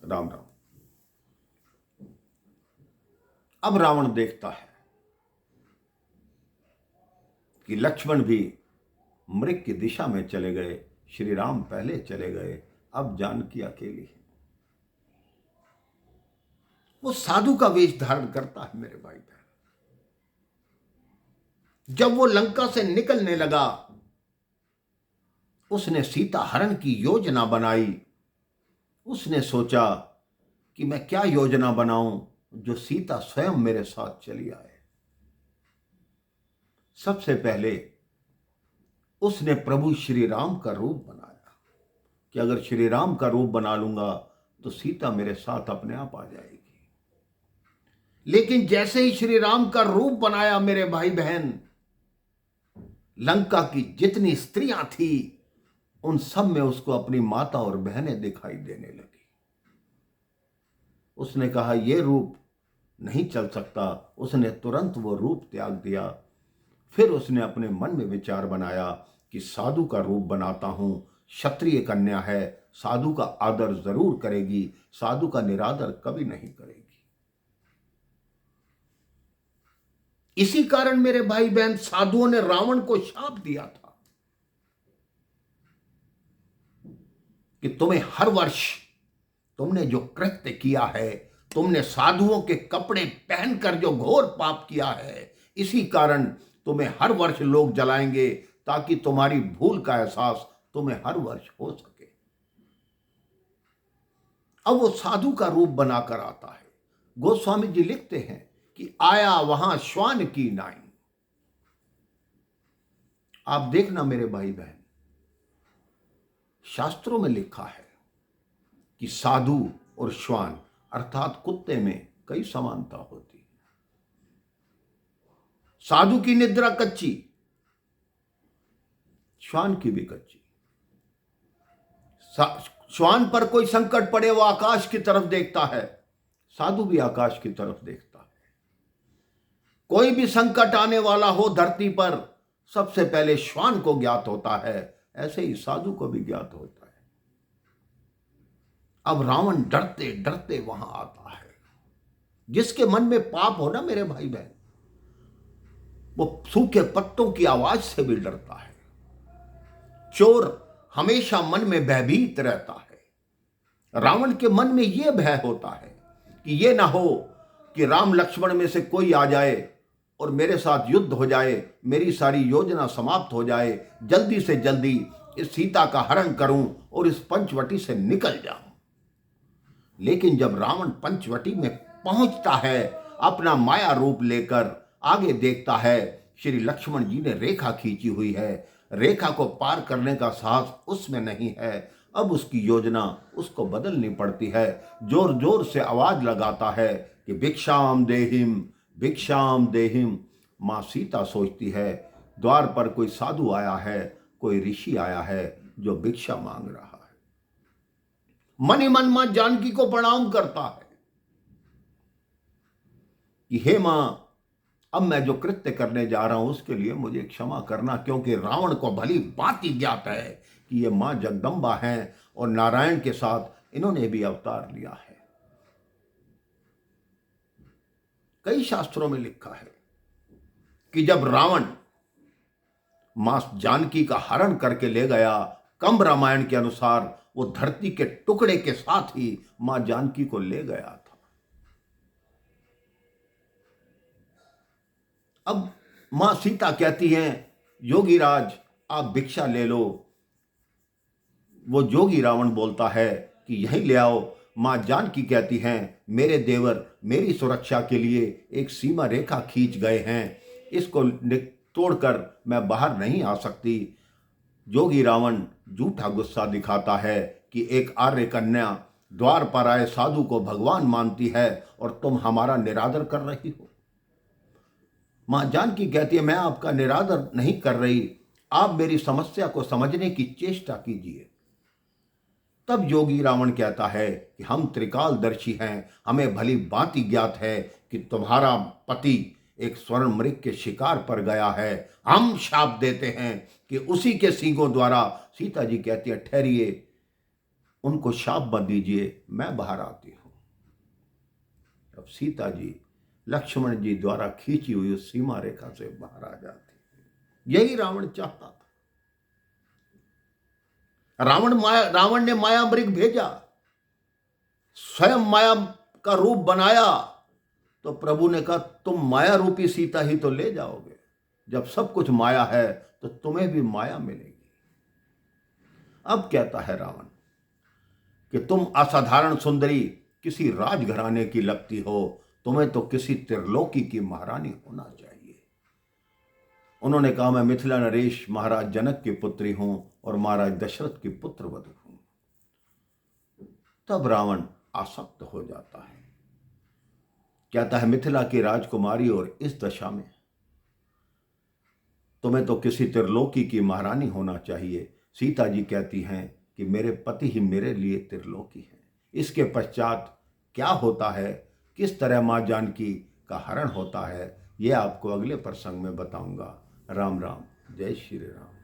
राम राम। अब रावण देखता है कि लक्ष्मण भी मृग की दिशा में चले गए, श्री राम पहले चले गए, अब जानकी अकेली है। वो साधु का वेश धारण करता है मेरे भाई बहन। जब वो लंका से निकलने लगा, उसने सीता हरण की योजना बनाई। उसने सोचा कि मैं क्या योजना बनाऊं जो सीता स्वयं मेरे साथ चली आए। सबसे पहले उसने प्रभु श्री राम का रूप बनाया कि अगर श्री राम का रूप बना लूंगा तो सीता मेरे साथ अपने आप आ जाएगी। लेकिन जैसे ही श्री राम का रूप बनाया मेरे भाई बहन, लंका की जितनी स्त्रियां थी उन सब में उसको अपनी माता और बहनें दिखाई देने लगी। उसने कहा यह रूप नहीं चल सकता। उसने तुरंत वो रूप त्याग दिया। फिर उसने अपने मन में विचार बनाया कि साधु का रूप बनाता हूं। क्षत्रिय कन्या है, साधु का आदर जरूर करेगी, साधु का निरादर कभी नहीं करेगी। इसी कारण मेरे भाई बहन साधुओं ने रावण को शाप दिया था कि तुम्हें हर वर्ष तुमने जो कृत्य किया है, तुमने साधुओं के कपड़े पहनकर जो घोर पाप किया है, इसी कारण तुम्हें हर वर्ष लोग जलाएंगे ताकि तुम्हारी भूल का एहसास तुम्हें हर वर्ष हो सके। अब वो साधु का रूप बनाकर आता है। गोस्वामी जी लिखते हैं कि आया वहां श्वान की नाई। आप देखना मेरे भाई बहन, शास्त्रों में लिखा है कि साधु और श्वान अर्थात कुत्ते में कई समानता होती है। साधु की निद्रा कच्ची, श्वान की भी कच्ची। श्वान पर कोई संकट पड़े वो आकाश की तरफ देखता है, साधु भी आकाश की तरफ देखता है। कोई भी संकट आने वाला हो धरती पर, सबसे पहले श्वान को ज्ञात होता है, ऐसे ही साधु को भी ज्ञात होता है। अब रावण डरते डरते वहां आता है। जिसके मन में पाप हो ना मेरे भाई बहन, वो सूखे पत्तों की आवाज से भी डरता है। चोर हमेशा मन में भयभीत रहता है। रावण के मन में यह भय होता है कि यह ना हो कि राम लक्ष्मण में से कोई आ जाए और मेरे साथ युद्ध हो जाए, मेरी सारी योजना समाप्त हो जाए, जल्दी से जल्दी इस सीता का हरण करूं और इस पंचवटी से निकल जाऊं। लेकिन जब रावण पंचवटी में पहुंचता है, अपना माया रूप लेकर आगे देखता है, श्री लक्ष्मण जी ने रेखा खींची हुई है। रेखा को पार करने का साहस उसमें नहीं है। अब उसकी योजना उसको बदलनी पड़ती है। जोर जोर से आवाज लगाता है कि भिक्षाम देहिम, भिक्षाम देहिम। मां सीता सोचती है द्वार पर कोई साधु आया है, कोई ऋषि आया है जो भिक्षा मांग रहा है। मन ही मन मां जानकी को प्रणाम करता है कि हे मां, अब मैं जो कृत्य करने जा रहा हूं उसके लिए मुझे क्षमा करना, क्योंकि रावण को भली बात ही ज्ञात है कि ये मां जगदम्बा हैं और नारायण के साथ इन्होंने भी अवतार लिया है। कई शास्त्रों में लिखा है कि जब रावण मां जानकी का हरण करके ले गया, कंब रामायण के अनुसार वो धरती के टुकड़े के साथ ही मां जानकी को ले गया था। अब मां सीता कहती हैं योगीराज आप भिक्षा ले लो। वो जोगी रावण बोलता है कि यहीं ले आओ। मां जानकी कहती हैं मेरे देवर मेरी सुरक्षा के लिए एक सीमा रेखा खींच गए हैं, इसको तोड़कर मैं बाहर नहीं आ सकती। जोगी रावण झूठा गुस्सा दिखाता है कि एक आर्य कन्या द्वार पर आए साधु को भगवान मानती है और तुम हमारा निरादर कर रही हो। मां जानकी कहती है मैं आपका निरादर नहीं कर रही, आप मेरी समस्या को समझने की चेष्टा कीजिए। तब योगी रावण कहता है कि हम त्रिकालदर्शी हैं, हमें भली भांति ज्ञात है कि तुम्हारा पति एक स्वर्ण मृग के शिकार पर गया है। हम शाप देते हैं कि उसी के सींगों द्वारा। सीता जी कहती है ठहरिए, उनको शाप मत दीजिए, मैं बाहर आती हूं। अब सीता जी लक्ष्मण जी द्वारा खींची हुई उस सीमा रेखा से बाहर आ जाती। यही रावण चाहता था। रावण ने माया मृग भेजा, स्वयं माया का रूप बनाया, तो प्रभु ने कहा तुम माया रूपी सीता ही तो ले जाओगे। जब सब कुछ माया है तो तुम्हें भी माया मिलेगी। अब कहता है रावण कि तुम असाधारण सुंदरी किसी राजघराने की लगती हो, तुम्हें तो किसी त्रिलोकी की महारानी होना चाहिए। उन्होंने कहा मैं मिथिला नरेश महाराज जनक की पुत्री हूं और महाराज दशरथ की पुत्र वधू हूं। तब रावण आसक्त हो जाता है, कहता है मिथिला की राजकुमारी और इस दशा में, तुम्हें तो किसी त्रिलोकी की महारानी होना चाहिए। सीता जी कहती हैं कि मेरे पति ही मेरे लिए त्रिलोकी है। इसके पश्चात क्या होता है, किस तरह मां जानकी का हरण होता है, यह आपको अगले प्रसंग में बताऊंगा। राम राम, जय श्री राम।